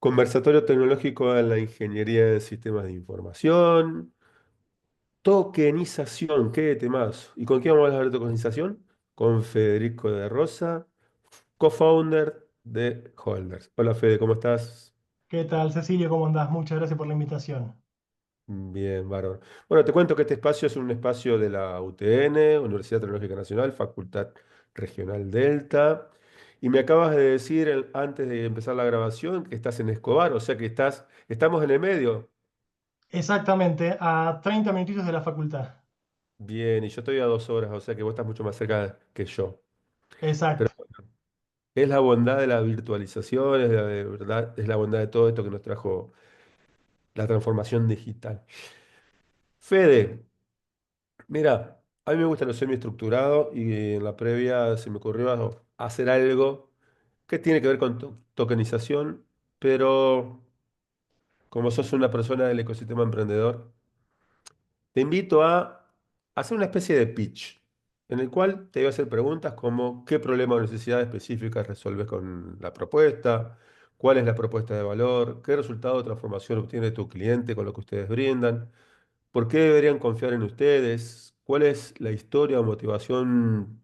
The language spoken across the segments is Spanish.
Conversatorio tecnológico en la ingeniería de sistemas de información. Tokenización, qué temas. ¿Y con quién vamos a hablar de tokenización? Con Federico de Rosa, co-founder de Holders. Hola Fede, ¿cómo estás? ¿Qué tal, Cecilio? ¿Cómo andás? Muchas gracias por la invitación. Bien, bárbaro. Bueno, te cuento que este espacio es un espacio de la UTN, Universidad Tecnológica Nacional, Facultad Regional Delta. Y me acabas de decir antes de empezar la grabación que estás en Escobar, o sea que estamos en el medio. Exactamente, a 30 minutitos de la facultad. Bien, y yo estoy a 2 horas, o sea que vos estás mucho más cerca que yo. Pero Exacto. bueno, es la bondad de la virtualización, de verdad, es la bondad de todo esto que nos trajo la transformación digital. Fede, mira, a mí me gusta lo semiestructurado y en la previa se me ocurrió hacer algo que tiene que ver con tokenización, pero como sos una persona del ecosistema emprendedor, te invito a hacer una especie de pitch, en el cual te voy a hacer preguntas como qué problema o necesidad específica resuelves con la propuesta, cuál es la propuesta de valor, qué resultado de transformación obtiene tu cliente con lo que ustedes brindan, por qué deberían confiar en ustedes, cuál es la historia o motivación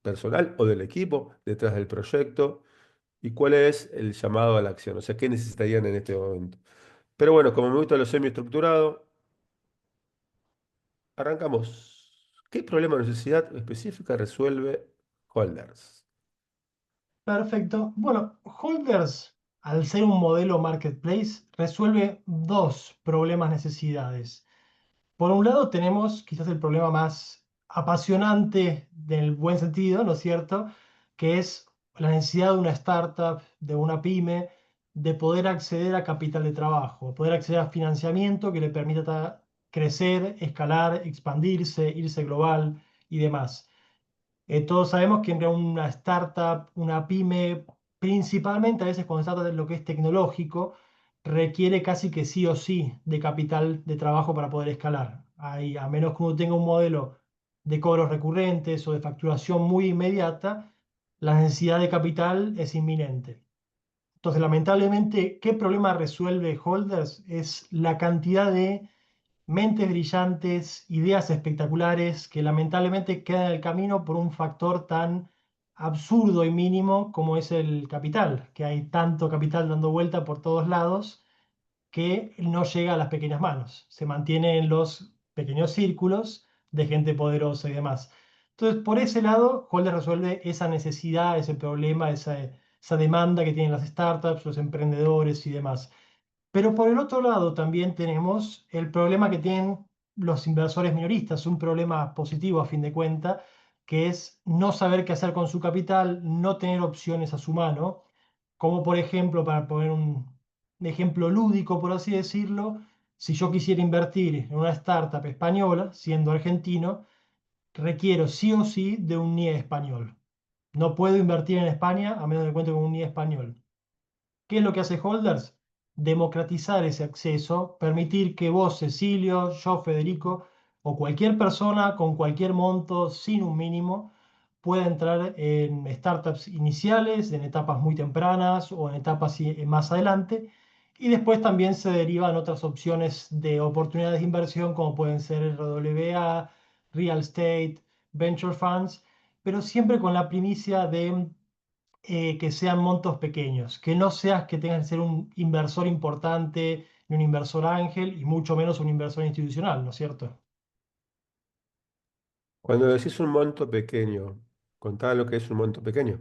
personal o del equipo detrás del proyecto y cuál es el llamado a la acción, o sea, qué necesitarían en este momento. Pero bueno, como me gusta lo semiestructurado, arrancamos. ¿Qué problema o necesidad específica resuelve Holders? Perfecto. Bueno, Holders, al ser un modelo marketplace, resuelve dos problemas, necesidades. Por un lado, tenemos quizás el problema más apasionante del buen sentido, ¿no es cierto? Que es la necesidad de una startup, de una pyme, de poder acceder a capital de trabajo, poder acceder a financiamiento que le permita crecer, escalar, expandirse, irse global y demás. Todos sabemos que una startup, una pyme, principalmente a veces cuando se trata de lo que es tecnológico, requiere casi que sí o sí de capital de trabajo para poder escalar. A menos que uno tenga un modelo de cobros recurrentes o de facturación muy inmediata, la necesidad de capital es inminente. Entonces, lamentablemente, ¿qué problema resuelve Holders? Es la cantidad de mentes brillantes, ideas espectaculares que lamentablemente quedan en el camino por un factor tan absurdo y mínimo como es el capital, que hay tanto capital dando vuelta por todos lados que no llega a las pequeñas manos, se mantiene en los pequeños círculos de gente poderosa y demás. Entonces, por ese lado, Holder resuelve esa necesidad, ese problema, esa demanda que tienen las startups, los emprendedores y demás. Pero por el otro lado también tenemos el problema que tienen los inversores minoristas, un problema positivo a fin de cuentas, que es no saber qué hacer con su capital, no tener opciones a su mano, como por ejemplo, para poner un ejemplo lúdico, por así decirlo, si yo quisiera invertir en una startup española, siendo argentino, requiero sí o sí de un NIE español. No puedo invertir en España a menos de que cuente con un NIE español. ¿Qué es lo que hace Holders? Democratizar ese acceso, permitir que vos, Cecilio, yo, Federico, o cualquier persona con cualquier monto, sin un mínimo, pueda entrar en startups iniciales, en etapas muy tempranas o en etapas más adelante. Y después también se derivan otras opciones de oportunidades de inversión, como pueden ser RWA, Real Estate, Venture Funds, pero siempre con la primicia de que sean montos pequeños, que no seas que tengas que ser un inversor importante, ni un inversor ángel, y mucho menos un inversor institucional, ¿no es cierto? Cuando decís un monto pequeño, contá lo que es un monto pequeño.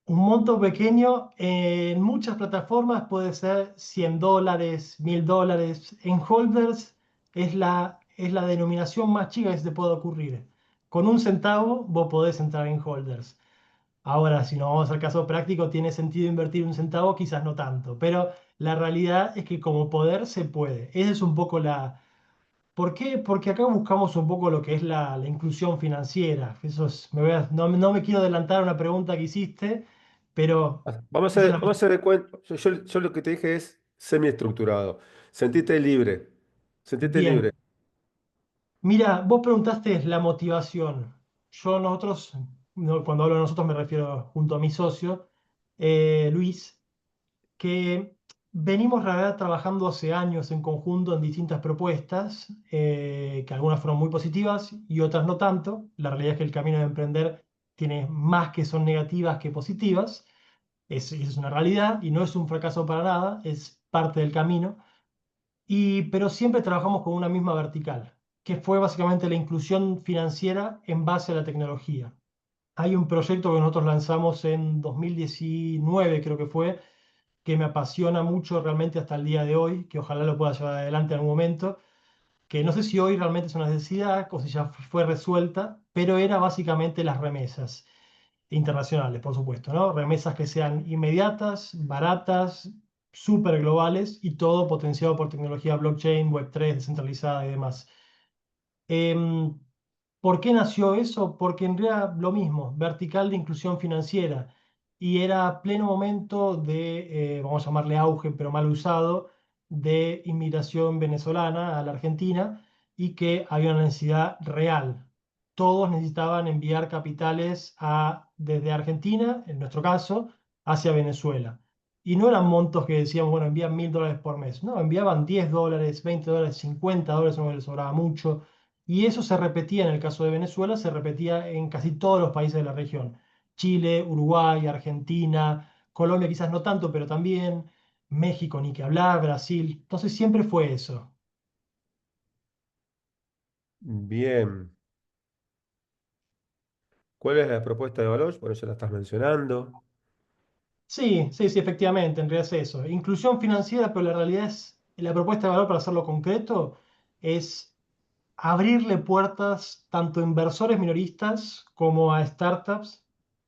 Un monto pequeño en muchas plataformas puede ser $100, $1000. En Holders es la denominación más chica que se te puede ocurrir. Con un centavo vos podés entrar en Holders. Ahora, si no vamos al caso práctico, ¿tiene sentido invertir un centavo? Quizás no tanto, pero la realidad es que como poder se puede. Esa es un poco la... ¿Por qué? Porque acá buscamos un poco lo que es la inclusión financiera. No me quiero adelantar a una pregunta que hiciste, pero Vamos a esa es hacer, la vamos a hacer de cuenta. Yo lo que te dije es semiestructurado. Sentite libre. Sentite libre. bien. Mira, vos preguntaste la motivación. Nosotros, cuando hablo de nosotros me refiero junto a mi socio, Luis, que Venimos, la verdad, trabajando hace años en conjunto en distintas propuestas, que algunas fueron muy positivas y otras no tanto. La realidad es que el camino de emprender tiene más que son negativas que positivas. Esa es una realidad y no es un fracaso para nada, es parte del camino. Pero siempre trabajamos con una misma vertical, que fue básicamente la inclusión financiera en base a la tecnología. Hay un proyecto que nosotros lanzamos en 2019, creo que fue, que me apasiona mucho realmente hasta el día de hoy, que ojalá lo pueda llevar adelante en algún momento, que no sé si hoy realmente es una necesidad o si ya fue resuelta, pero era básicamente las remesas internacionales, por supuesto, ¿no? Remesas que sean inmediatas, baratas, súper globales y todo potenciado por tecnología blockchain, Web3, descentralizada y demás. Em, ¿Por qué nació eso? Porque en realidad lo mismo, vertical de inclusión financiera. Y era pleno momento de, vamos a llamarle auge, pero mal usado, de inmigración venezolana a la Argentina y que había una necesidad real. Todos necesitaban enviar capitales desde Argentina, en nuestro caso, hacia Venezuela. Y no eran montos que decían, bueno, envían $1000 por mes. No, enviaban $10, $20, $50, no les sobraba mucho. Y eso se repetía en el caso de Venezuela, se repetía en casi todos los países de la región. Chile, Uruguay, Argentina, Colombia quizás no tanto, pero también México, ni que hablar, Brasil. Entonces siempre fue eso. Bien. ¿Cuál es la propuesta de valor? Bueno, ya la estás mencionando. Sí, sí, sí, efectivamente, en realidad es eso. Inclusión financiera, pero la realidad es, la propuesta de valor para hacerlo concreto es abrirle puertas tanto a inversores minoristas como a startups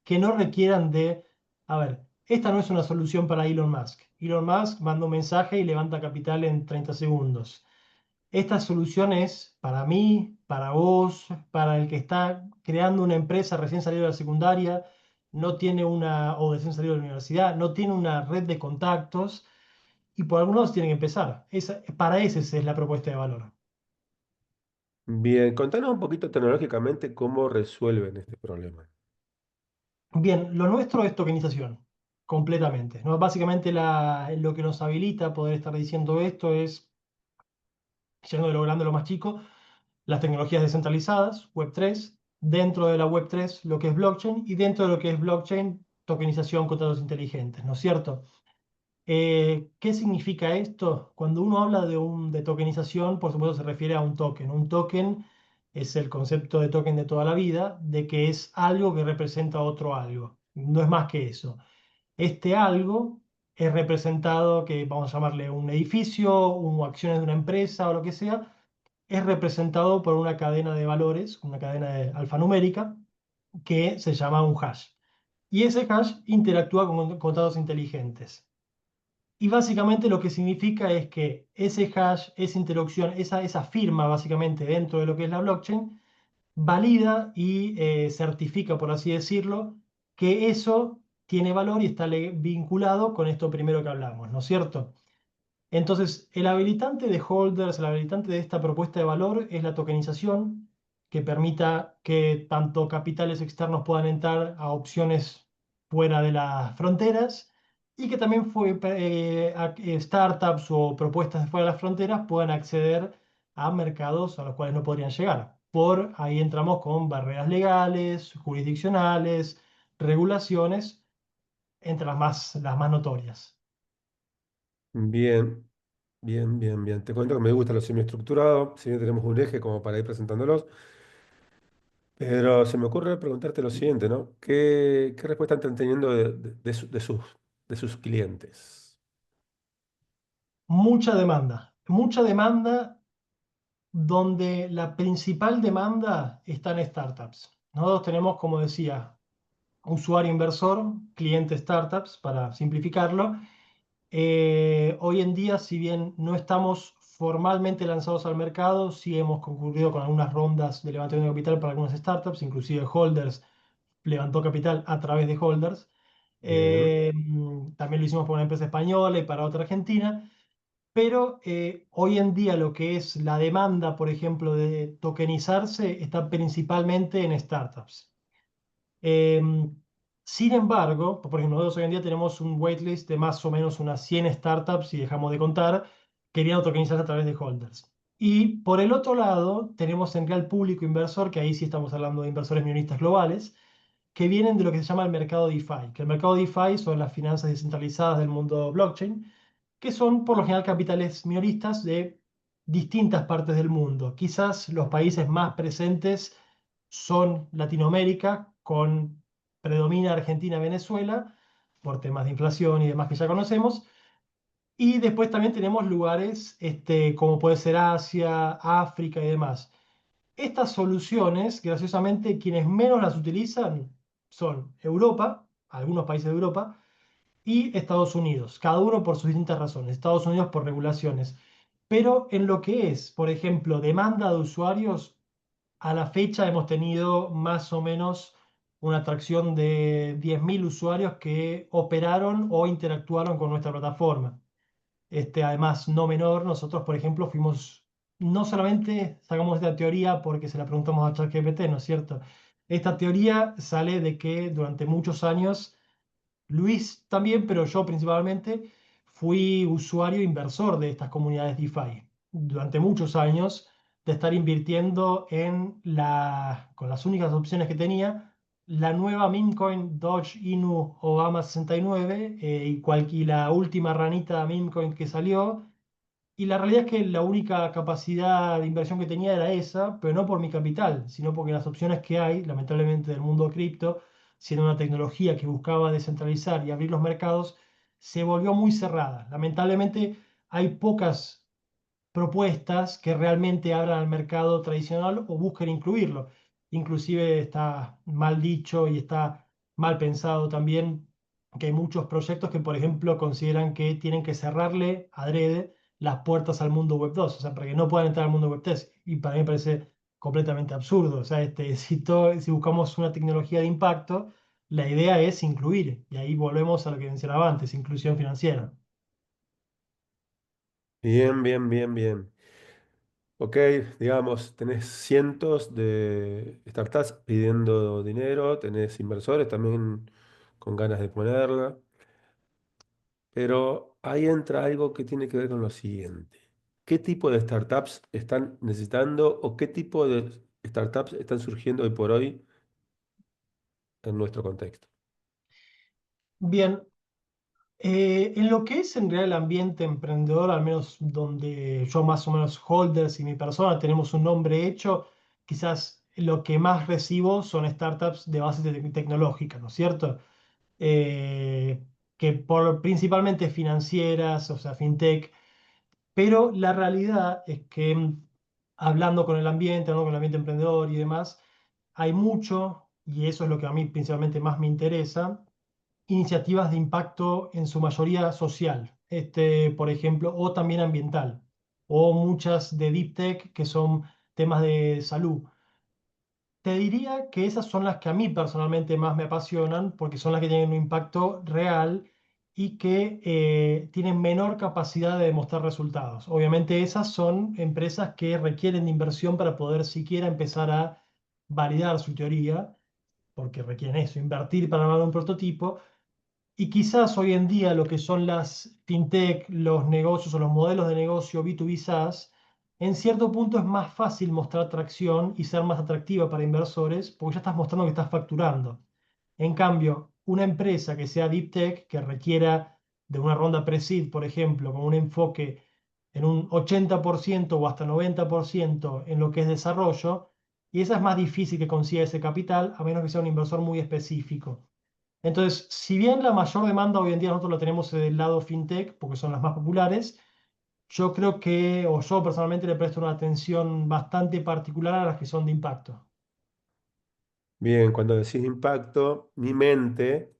que no requieran de, a ver, esta no es una solución para Elon Musk. Elon Musk manda un mensaje y levanta capital en 30 segundos. Esta solución es para mí, para vos, para el que está creando una empresa recién salido de la secundaria, no tiene una, o recién salido de la universidad, no tiene una red de contactos y por algunos lados tienen que empezar. Para ese es la propuesta de valor. Bien, contanos un poquito tecnológicamente cómo resuelven este problema. Bien, lo nuestro es tokenización, completamente, ¿no? Básicamente lo que nos habilita a poder estar diciendo esto es, yendo de lo grande a lo más chico, las tecnologías descentralizadas, Web3, dentro de la Web3 lo que es blockchain y dentro de lo que es blockchain, tokenización con datos inteligentes, ¿no es cierto? ¿Qué significa esto? Cuando uno habla de tokenización, por supuesto se refiere a un token. Un token es el concepto de token de toda la vida, de que es algo que representa otro algo. No es más que eso. Este algo es representado, que vamos a llamarle un edificio, o acciones de una empresa o lo que sea, es representado por una cadena de valores, una cadena alfanumérica, que se llama un hash. Y ese hash interactúa con datos inteligentes. Y básicamente lo que significa es que ese hash, esa interacción, esa firma básicamente dentro de lo que es la blockchain, valida y certifica, por así decirlo, que eso tiene valor y está vinculado con esto primero que hablamos, ¿no es cierto? Entonces, el habilitante de holders, el habilitante de esta propuesta de valor es la tokenización, que permita que tanto capitales externos puedan entrar a opciones fuera de las fronteras y que también startups o propuestas de fuera de las fronteras puedan acceder a mercados a los cuales no podrían llegar. Por ahí entramos con barreras legales, jurisdiccionales, regulaciones, entre las más notorias. Bien, bien, bien, bien. Te cuento que me gusta lo semiestructurado, si bien tenemos un eje como para ir presentándolos, pero se me ocurre preguntarte lo siguiente, ¿no? ¿Qué respuesta están teniendo de sus clientes? Mucha demanda donde la principal demanda está en startups. Nosotros tenemos, como decía, usuario inversor, cliente startups, para simplificarlo. Hoy en día, si bien no estamos formalmente lanzados al mercado, sí hemos concurrido con algunas rondas de levantamiento de capital para algunas startups, inclusive Holders levantó capital a través de Holders. Bien, También lo hicimos para una empresa española y para otra argentina. Pero hoy en día lo que es la demanda, por ejemplo, de tokenizarse está principalmente en startups. Em, Sin embargo, por ejemplo, nosotros hoy en día tenemos un waitlist de más o menos unas 100 startups, si dejamos de contar, que querían tokenizarse a través de holders. Y por el otro lado, tenemos en real público inversor, que ahí sí estamos hablando de inversores minoristas globales, que vienen de lo que se llama el mercado DeFi, que el mercado DeFi son las finanzas descentralizadas del mundo blockchain, que son por lo general capitales minoristas de distintas partes del mundo. Quizás los países más presentes son Latinoamérica, con predomina Argentina, Venezuela, por temas de inflación y demás que ya conocemos. Y después también tenemos lugares como puede ser Asia, África y demás. Estas soluciones, graciosamente, quienes menos las utilizan son Europa, algunos países de Europa, y Estados Unidos, cada uno por sus distintas razones. Estados Unidos por regulaciones. Pero en lo que es, por ejemplo, demanda de usuarios, a la fecha hemos tenido más o menos una atracción de 10.000 usuarios que operaron o interactuaron con nuestra plataforma. Además, no menor, nosotros, por ejemplo, fuimos, no solamente sacamos esta teoría porque se la preguntamos a ChatGPT, ¿no es cierto? Esta teoría sale de que durante muchos años Luis también, pero yo principalmente fui usuario inversor de estas comunidades DeFi durante muchos años de estar invirtiendo con las únicas opciones que tenía, la nueva meme coin Doge Inu Obama 69 y la última ranita meme coin que salió. Y la realidad es que la única capacidad de inversión que tenía era esa, pero no por mi capital, sino porque las opciones que hay, lamentablemente del mundo cripto, siendo una tecnología que buscaba descentralizar y abrir los mercados, se volvió muy cerrada. Lamentablemente hay pocas propuestas que realmente abran al mercado tradicional o busquen incluirlo. Inclusive está mal dicho y está mal pensado también que hay muchos proyectos que, por ejemplo, consideran que tienen que cerrarle adrede las puertas al mundo web 2, o sea, para que no puedan entrar al mundo web 3. Y para mí me parece completamente absurdo. O sea, si buscamos una tecnología de impacto, la idea es incluir. Y ahí volvemos a lo que mencionaba antes, inclusión financiera. Bien, bien, bien, bien. Ok, digamos, tenés cientos de startups pidiendo dinero, tenés inversores también con ganas de ponerla, pero ahí entra algo que tiene que ver con lo siguiente. ¿Qué tipo de startups están necesitando o qué tipo de startups están surgiendo hoy por hoy en nuestro contexto? Bien, en lo que es en realidad el ambiente emprendedor, al menos donde yo más o menos holders y mi persona tenemos un nombre hecho, quizás lo que más recibo son startups de base tecnológica, ¿no es cierto? Eh, que principalmente financieras, o sea, fintech, pero la realidad es que hablando con el ambiente, hablando con el ambiente emprendedor y demás, hay mucho, y eso es lo que a mí principalmente más me interesa, iniciativas de impacto en su mayoría social, por ejemplo, o también ambiental, o muchas de deep tech que son temas de salud. Te diría que esas son las que a mí personalmente más me apasionan porque son las que tienen un impacto real y que tienen menor capacidad de demostrar resultados. Obviamente esas son empresas que requieren de inversión para poder siquiera empezar a validar su teoría, porque requieren eso, invertir para armar un prototipo. Y quizás hoy en día lo que son las fintech, los negocios o los modelos de negocio B2B SaaS, en cierto punto es más fácil mostrar tracción y ser más atractiva para inversores porque ya estás mostrando que estás facturando. En cambio, una empresa que sea deep tech, que requiera de una ronda pre-seed, por ejemplo, con un enfoque en un 80% o hasta 90% en lo que es desarrollo, y esa es más difícil que consiga ese capital a menos que sea un inversor muy específico. Entonces, si bien la mayor demanda hoy en día nosotros la tenemos del lado fintech, porque son las más populares, yo creo que, o yo personalmente le presto una atención bastante particular a las que son de impacto. Bien, cuando decís impacto, mi mente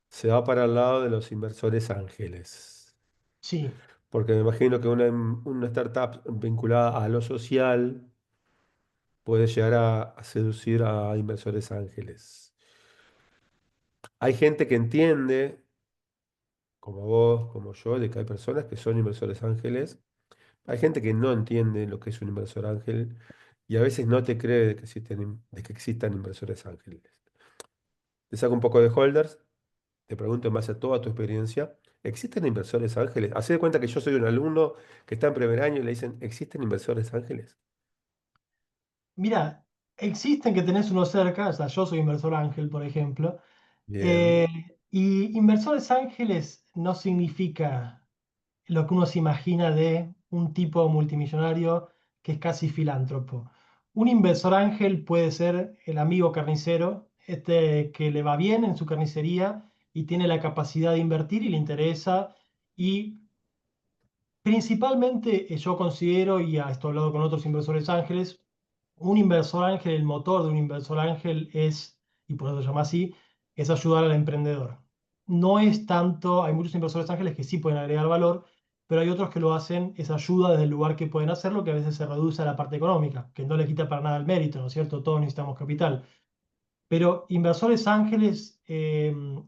se va para el lado de los inversores ángeles. Sí, Porque me imagino que una startup vinculada a lo social puede llegar a seducir a inversores ángeles. Hay gente que entiende, como vos, como yo, de que hay personas que son inversores ángeles. Hay gente que no entiende lo que es un inversor ángel y a veces no te cree de que existan inversores ángeles. te saco un poco de holders, te pregunto en base a toda tu experiencia, ¿existen inversores ángeles? Hacé de cuenta que yo soy un alumno que está en primer año y le dicen, ¿existen inversores ángeles? Mira, existen que tenés uno cerca, o sea, yo soy inversor ángel, por ejemplo, Bien. eh, y inversores ángeles no significa lo que uno se imagina de un tipo multimillonario que es casi filántropo. Un inversor ángel puede ser el amigo carnicero, este que le va bien en su carnicería y tiene la capacidad de invertir y le interesa. Y principalmente yo considero, y a esto he hablado con otros inversores ángeles, un inversor ángel, el motor de un inversor ángel es, y por eso se llama así, es ayudar al emprendedor. No es tanto, hay muchos inversores ángeles que sí pueden agregar valor, pero hay otros que lo hacen, es ayuda desde el lugar que pueden hacerlo, que a veces se reduce a la parte económica, que no le quita para nada el mérito, ¿no es cierto? Todos necesitamos capital. Pero inversores ángeles,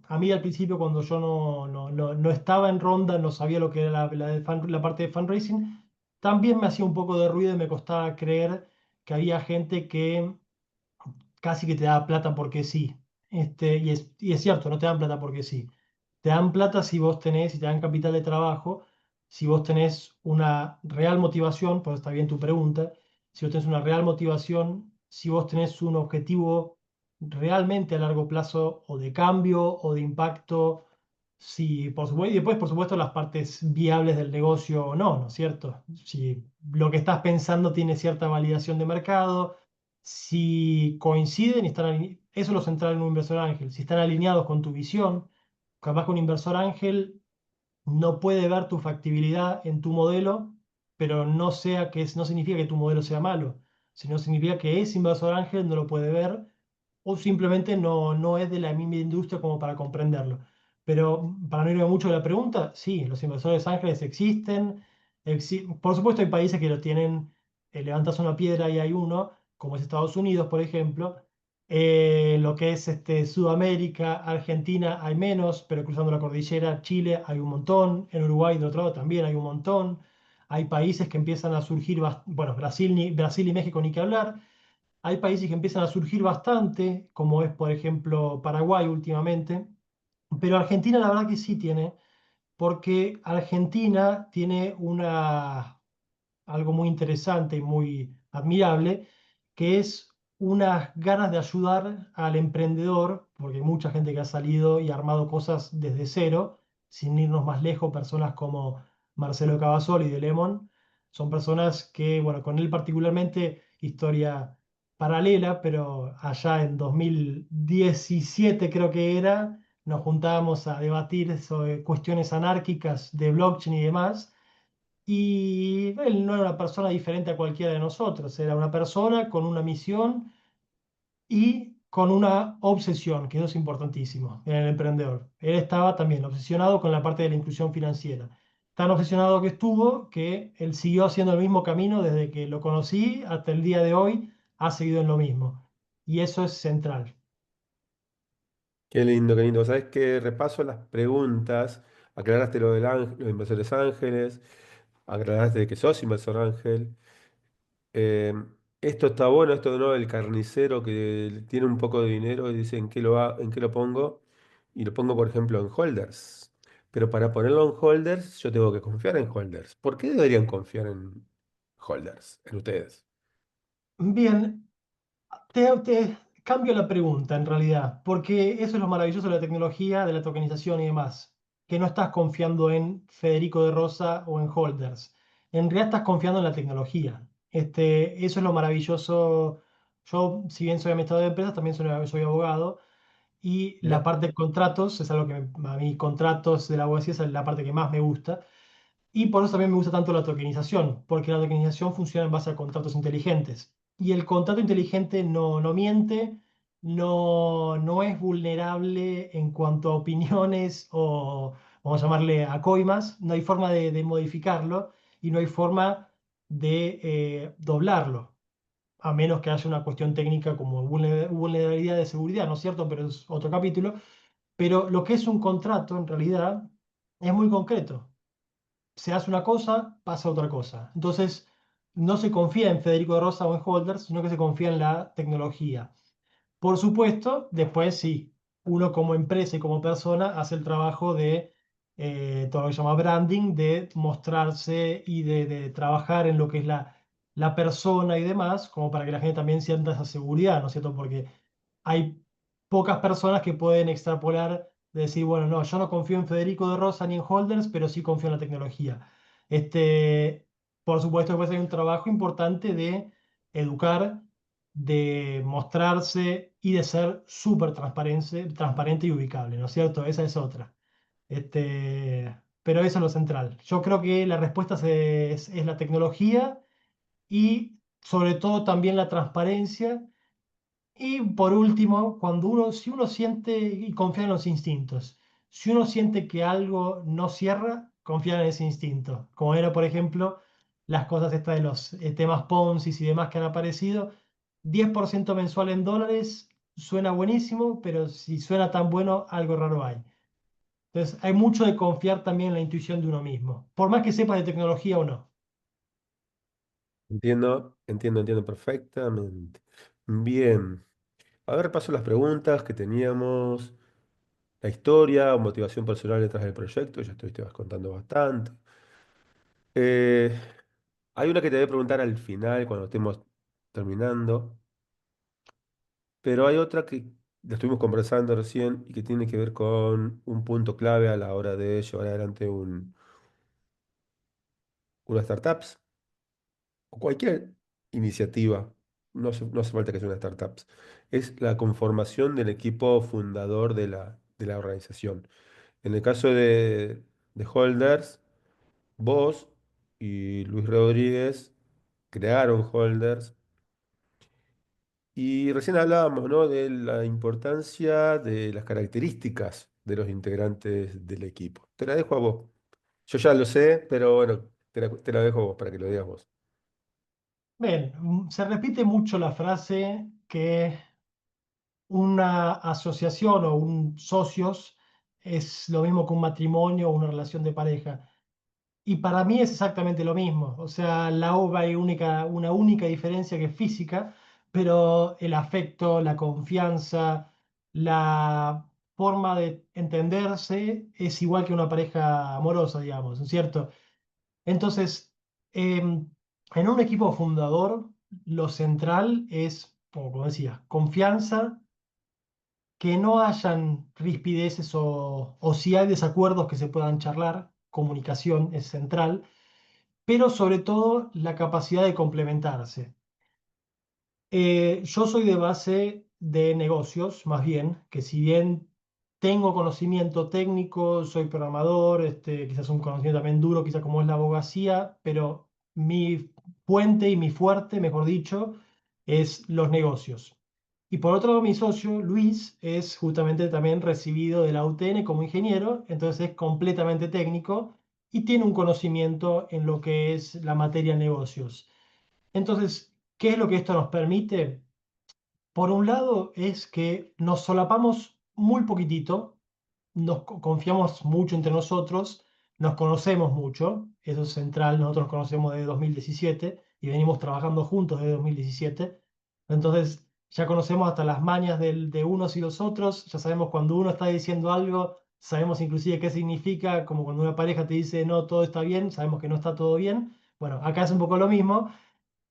a mí al principio cuando yo no estaba en ronda, no sabía lo que era la parte de fundraising, también me hacía un poco de ruido y me costaba creer que había gente que casi que te da plata porque sí. Y es cierto, no te dan plata porque sí. Te dan plata si vos tenés, si te dan capital de trabajo, si vos tenés una real motivación, pues está bien tu pregunta, si vos tenés una real motivación, si vos tenés un objetivo realmente a largo plazo o de cambio o de impacto, si, por supuesto, y después, por supuesto, las partes viables del negocio o no, ¿no es cierto? Si lo que estás pensando tiene cierta validación de mercado, si coinciden y están eso es lo central en un inversor ángel, si están alineados con tu visión, capaz que un inversor ángel no puede ver tu factibilidad en tu modelo, pero no significa que tu modelo sea malo, sino significa que ese inversor ángel no lo puede ver o simplemente no es de la misma industria como para comprenderlo. Pero para no irme mucho de la pregunta, sí, los inversores ángeles existen. Por supuesto hay países que lo tienen, levantas una piedra y hay uno, como es Estados Unidos, por ejemplo. Lo que es Sudamérica, Argentina hay menos, pero cruzando la cordillera, Chile hay un montón, en Uruguay de otro lado también hay un montón. Hay países que empiezan a surgir, bueno, Brasil y México ni que hablar. Hay países que empiezan a surgir bastante, como es por ejemplo Paraguay últimamente, pero Argentina la verdad que sí tiene, porque Argentina tiene algo muy interesante y muy admirable, que es unas ganas de ayudar al emprendedor, porque hay mucha gente que ha salido y ha armado cosas desde cero, sin irnos más lejos, personas como Marcelo Cavazoli de Lemon, son personas que, bueno, con él particularmente, historia paralela, pero allá en 2017 creo que era, nos juntábamos a debatir sobre cuestiones anárquicas de blockchain y demás. Y él no era una persona diferente a cualquiera de nosotros, era una persona con una misión y con una obsesión, que eso es importantísimo en el emprendedor. Él estaba también obsesionado con la parte de la inclusión financiera. Tan obsesionado que estuvo que él siguió haciendo el mismo camino desde que lo conocí hasta el día de hoy, ha seguido en lo mismo. Y eso es central. Qué lindo, qué lindo. ¿Sabes qué? Repaso las preguntas. Aclaraste lo del ángel, los inversores ángeles, aclaraste de que sos inversor ángel. Eh, esto está bueno, esto no, el carnicero que tiene un poco de dinero y dice en qué lo pongo. Y lo pongo, por ejemplo, en holders. Pero para ponerlo en holders, yo tengo que confiar en holders. ¿Por qué deberían confiar en holders, en ustedes? Bien, te cambio la pregunta en realidad, porque eso es lo maravilloso de la tecnología, de la tokenización y demás, que no estás confiando en Federico de Rosa o en holders. En realidad estás confiando en la tecnología. Eso es lo maravilloso. Yo, si bien soy administrador de empresas, también soy abogado y la Mira, parte de contratos es algo que a mí contratos de la abogacía es la parte que más me gusta. Y por eso también me gusta tanto la tokenización, porque la tokenización funciona en base a contratos inteligentes. Y el contrato inteligente no miente, no es vulnerable en cuanto a opiniones o, vamos a llamarle, a coimas. No hay forma de modificarlo y no hay forma de doblarlo, a menos que haya una cuestión técnica como vulnerabilidad de seguridad, ¿no es cierto? Pero es otro capítulo. Pero lo que es un contrato, en realidad, es muy concreto. Se hace una cosa, pasa otra cosa. Entonces, no se confía en Federico de Rosa o en Holders, sino que se confía en la tecnología. Por supuesto, después sí. uno como empresa y como persona hace el trabajo de todo lo que se llama branding, de mostrarse y de trabajar en lo que es la persona y demás, como para que la gente también sienta esa seguridad, ¿no es cierto? Porque hay pocas personas que pueden extrapolar, de decir, bueno, no, yo no confío en Federico de Rosa ni en Holders, pero sí confío en la tecnología. Este, por supuesto, después hay un trabajo importante de educar, de mostrarse y de ser súper transparente y ubicable, ¿no es cierto? Esa es otra. Pero eso es lo central. Yo creo que la respuesta es la tecnología y sobre todo también la transparencia y por último, si uno siente y confía en los instintos, si uno siente que algo no cierra, confía en ese instinto. Como era, por ejemplo, las cosas estas de los temas Ponzi y demás que han aparecido. 10% mensual en dólares suena buenísimo, pero si suena tan bueno, algo raro hay. Entonces, hay mucho de confiar también en la intuición de uno mismo, por más que sepa de tecnología o no. Entiendo perfectamente. Bien. A ver, repaso las preguntas que teníamos. La historia o motivación personal detrás del proyecto, ya te vas contando bastante. Eh, Hay una que te voy a preguntar al final, cuando estemos terminando, pero hay otra que la estuvimos conversando recién y que tiene que ver con un punto clave a la hora de llevar adelante una startup o cualquier iniciativa. No hace falta que sea una startup. Es la conformación del equipo fundador de la organización. En el caso de Holders, vos y Luis Rodríguez crearon Holders y recién hablábamos, ¿no? De la importancia de las características de los integrantes del equipo. Te la dejo a vos. Yo ya lo sé, pero bueno, te la dejo a vos para que lo digas vos. Bien, se repite mucho la frase que una asociación o un socios es lo mismo que un matrimonio o una relación de pareja. Y para mí es exactamente lo mismo. O sea, la obra hay una única diferencia que es física, pero el afecto, la confianza, la forma de entenderse es igual que una pareja amorosa, digamos, ¿no es cierto? Entonces, en un equipo fundador, lo central es, como decía, confianza, que no hayan rispideces o si hay desacuerdos que se puedan charlar, comunicación es central, pero sobre todo la capacidad de complementarse. Yo soy de base de negocios, más bien, que si bien tengo conocimiento técnico, soy programador, quizás un conocimiento también duro, quizás como es la abogacía, pero mi puente y mi fuerte, mejor dicho, es los negocios. Y por otro lado, mi socio, Luis, es justamente también recibido de la UTN como ingeniero, entonces es completamente técnico y tiene un conocimiento en lo que es la materia negocios. Entonces, ¿qué es lo que esto nos permite? Por un lado es que nos solapamos muy poquitito, confiamos mucho entre nosotros, nos conocemos mucho, eso es central, nosotros nos conocemos desde 2017 y venimos trabajando juntos desde 2017, entonces ya conocemos hasta las mañas de unos y los otros, ya sabemos cuando uno está diciendo algo, sabemos inclusive qué significa, como cuando una pareja te dice no, todo está bien, sabemos que no está todo bien, bueno, acá es un poco lo mismo.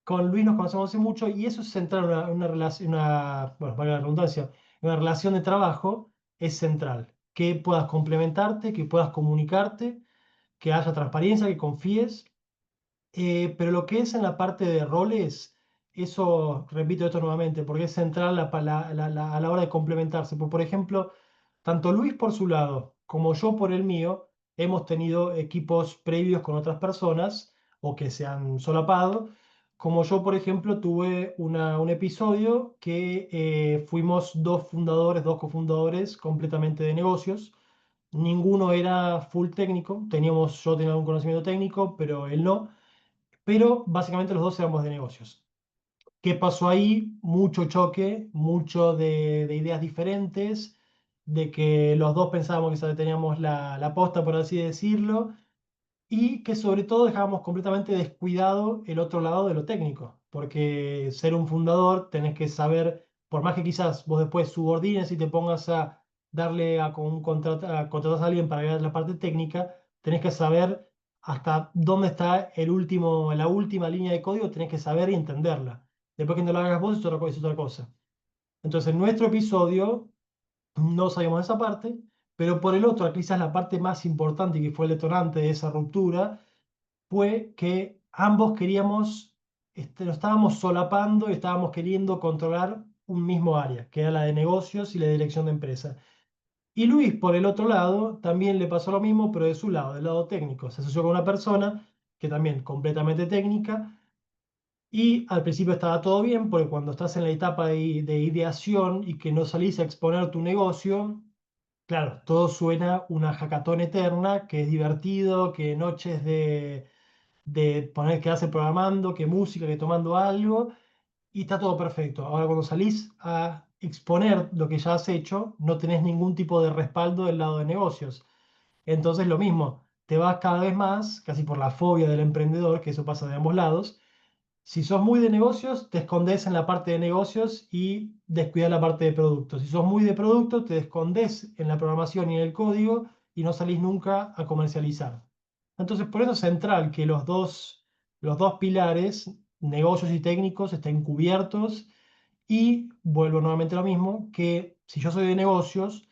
Con Luis nos conocemos hace mucho y eso es central, una relación, bueno, valga la redundancia, una relación de trabajo es central. Que puedas complementarte, que puedas comunicarte, que haya transparencia, que confíes. Pero lo que es en la parte de roles, eso, repito esto nuevamente, porque es central a la hora de complementarse. Por ejemplo, tanto Luis por su lado como yo por el mío, hemos tenido equipos previos con otras personas o que se han solapado. Como yo, por ejemplo, tuve un episodio que fuimos dos fundadores, dos cofundadores completamente de negocios. Ninguno era full técnico, yo tenía un conocimiento técnico, pero él no, pero básicamente los dos éramos de negocios. ¿Qué pasó ahí? Mucho choque, mucho de ideas diferentes, de que los dos pensábamos que teníamos la posta, por así decirlo, y que sobre todo dejábamos completamente descuidado el otro lado de lo técnico, porque ser un fundador tenés que saber, por más que quizás vos después subordines y te pongas a darle a contratar a alguien para ver la parte técnica, tenés que saber hasta dónde está la última línea de código, tenés que saber y entenderla. Después que no lo hagas vos es otra cosa. Entonces, en nuestro episodio no sabíamos esa parte, pero por el otro, quizás la parte más importante y que fue el detonante de esa ruptura, fue que ambos queríamos, lo estábamos solapando y estábamos queriendo controlar un mismo área, que era la de negocios y la de dirección de empresa. Y Luis, por el otro lado, también le pasó lo mismo, pero de su lado, del lado técnico. Se asoció con una persona que también completamente técnica y al principio estaba todo bien, porque cuando estás en la etapa de ideación y que no salís a exponer tu negocio, claro, todo suena una hackathon eterna, que es divertido, que noches de poner quedarse programando, que música, que tomando algo, y está todo perfecto. Ahora, cuando salís a exponer lo que ya has hecho, no tenés ningún tipo de respaldo del lado de negocios. Entonces, lo mismo, te vas cada vez más, casi por la fobia del emprendedor, que eso pasa de ambos lados. Si sos muy de negocios, te escondes en la parte de negocios y descuidas la parte de productos. Si sos muy de productos, te escondes en la programación y en el código y no salís nunca a comercializar. Entonces, por eso es central que los dos pilares, negocios y técnicos, estén cubiertos y vuelvo nuevamente a lo mismo, que si yo soy de negocios,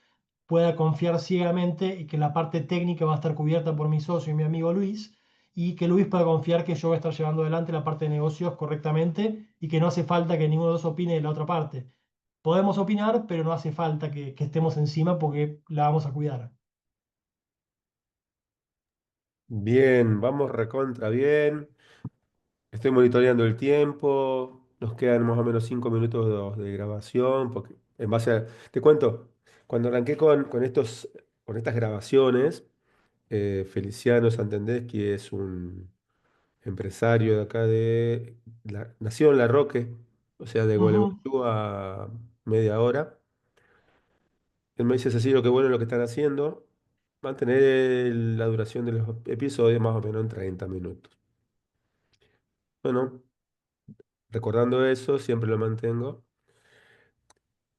pueda confiar ciegamente y que la parte técnica va a estar cubierta por mi socio y mi amigo Luis, y que Luis pueda confiar que yo voy a estar llevando adelante la parte de negocios correctamente y que no hace falta que ninguno de los opine de la otra parte. Podemos opinar, pero no hace falta que estemos encima porque la vamos a cuidar. Bien, vamos recontra bien. Estoy monitoreando el tiempo. Nos quedan más o menos 5 minutos de grabación. Porque en base a. Te cuento, cuando arranqué con estas grabaciones, Feliciano Santendeski es un empresario de acá nació en La Roque, o sea, de Ujú. Gualeguaychú a media hora. Él me dice, Cecilio, qué bueno lo que están haciendo. Mantener la duración de los episodios más o menos en 30 minutos. Bueno, recordando eso, siempre lo mantengo.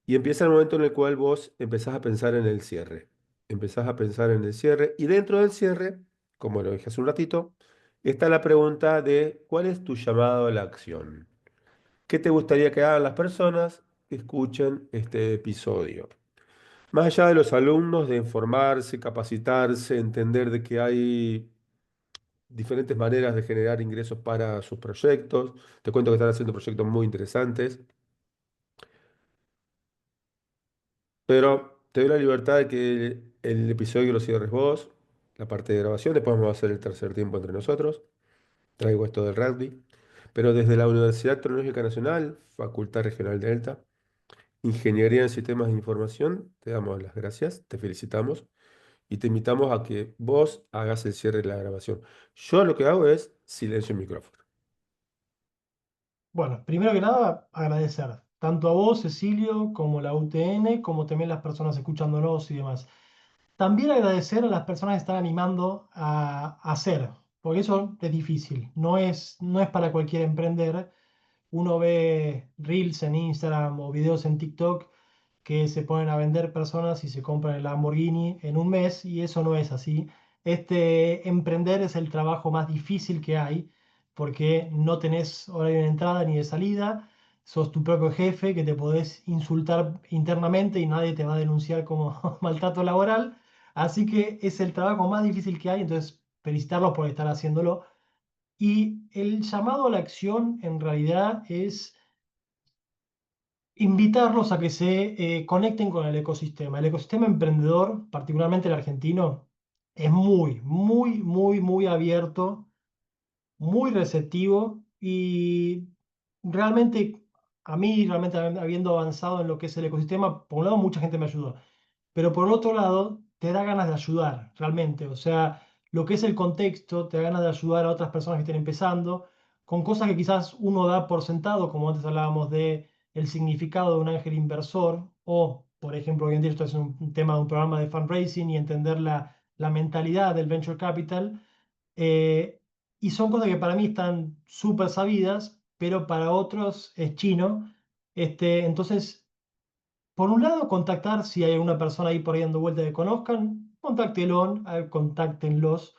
Y empieza el momento en el cual vos empezás a pensar en el cierre. Empezás a pensar en el cierre. Y dentro del cierre, como lo dije hace un ratito, está la pregunta de ¿cuál es tu llamado a la acción? ¿Qué te gustaría que hagan las personas que escuchen este episodio? Más allá de los alumnos, de informarse, capacitarse, entender de que hay diferentes maneras de generar ingresos para sus proyectos. Te cuento que están haciendo proyectos muy interesantes, pero te doy la libertad de que el episodio lo cierres vos, la parte de grabación, después vamos a hacer el tercer tiempo entre nosotros. Traigo esto del rugby, pero desde la Universidad Tecnológica Nacional, Facultad Regional Delta, Ingeniería en Sistemas de Información, te damos las gracias, te felicitamos y te invitamos a que vos hagas el cierre de la grabación. Yo lo que hago es silencio el micrófono. Bueno, primero que nada, agradecer tanto a vos, Cecilio, como la UTN, como también las personas escuchándonos y demás. También agradecer a las personas que están animando a hacer, porque eso es difícil, no es para cualquier emprender. Uno ve reels en Instagram o videos en TikTok que se ponen a vender personas y se compran el Lamborghini en un mes y eso no es así. Emprender es el trabajo más difícil que hay porque no tenés horario de entrada ni de salida, sos tu propio jefe que te podés insultar internamente y nadie te va a denunciar como maltrato laboral. Así que es el trabajo más difícil que hay, entonces felicitarlos por estar haciéndolo. Y el llamado a la acción en realidad es invitarlos a que se conecten con el ecosistema. El ecosistema emprendedor, particularmente el argentino, es muy abierto, muy receptivo y realmente a mí, realmente habiendo avanzado en lo que es el ecosistema, por un lado mucha gente me ayudó, pero por otro lado te da ganas de ayudar, realmente. O sea, lo que es el contexto, te da ganas de ayudar a otras personas que estén empezando, con cosas que quizás uno da por sentado, como antes hablábamos de el significado de un ángel inversor, o, por ejemplo, hoy en día esto es un tema de un programa de fundraising y entender la mentalidad del venture capital. eh, y son cosas que para mí están súper sabidas, pero para otros es chino. Entonces, Por un lado, contactar si hay alguna persona ahí por ahí dando vuelta que conozcan, contáctenlos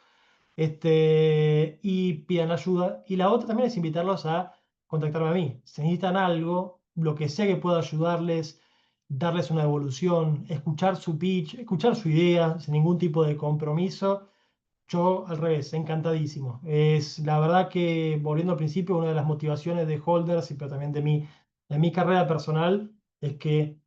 y pidan ayuda. Y la otra también es invitarlos a contactarme a mí. Si necesitan algo, lo que sea que pueda ayudarles, darles una devolución, escuchar su pitch, escuchar su idea, sin ningún tipo de compromiso. Yo al revés, encantadísimo. Es la verdad que, volviendo al principio, una de las motivaciones de Holders, pero también de mi carrera personal, es que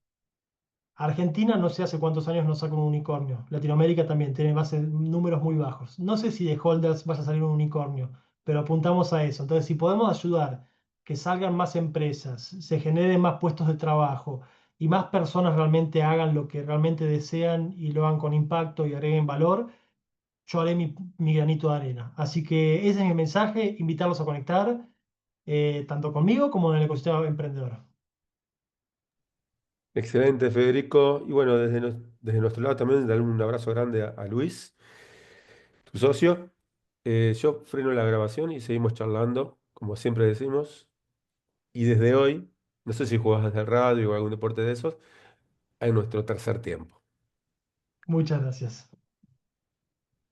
Argentina no sé hace cuántos años no saca un unicornio. Latinoamérica también tiene números muy bajos. No sé si de Holders vaya a salir un unicornio, pero apuntamos a eso. Entonces, si podemos ayudar que salgan más empresas, se generen más puestos de trabajo y más personas realmente hagan lo que realmente desean y lo hagan con impacto y agreguen valor, yo haré mi granito de arena. Así que ese es mi mensaje, invitarlos a conectar, tanto conmigo como en el ecosistema emprendedor. Excelente, Federico. Y bueno, desde nuestro lado también darle un abrazo grande a Luis, tu socio. Yo freno la grabación y seguimos charlando, como siempre decimos. Y desde hoy, no sé si jugás desde el radio o algún deporte de esos, en nuestro tercer tiempo. Muchas gracias.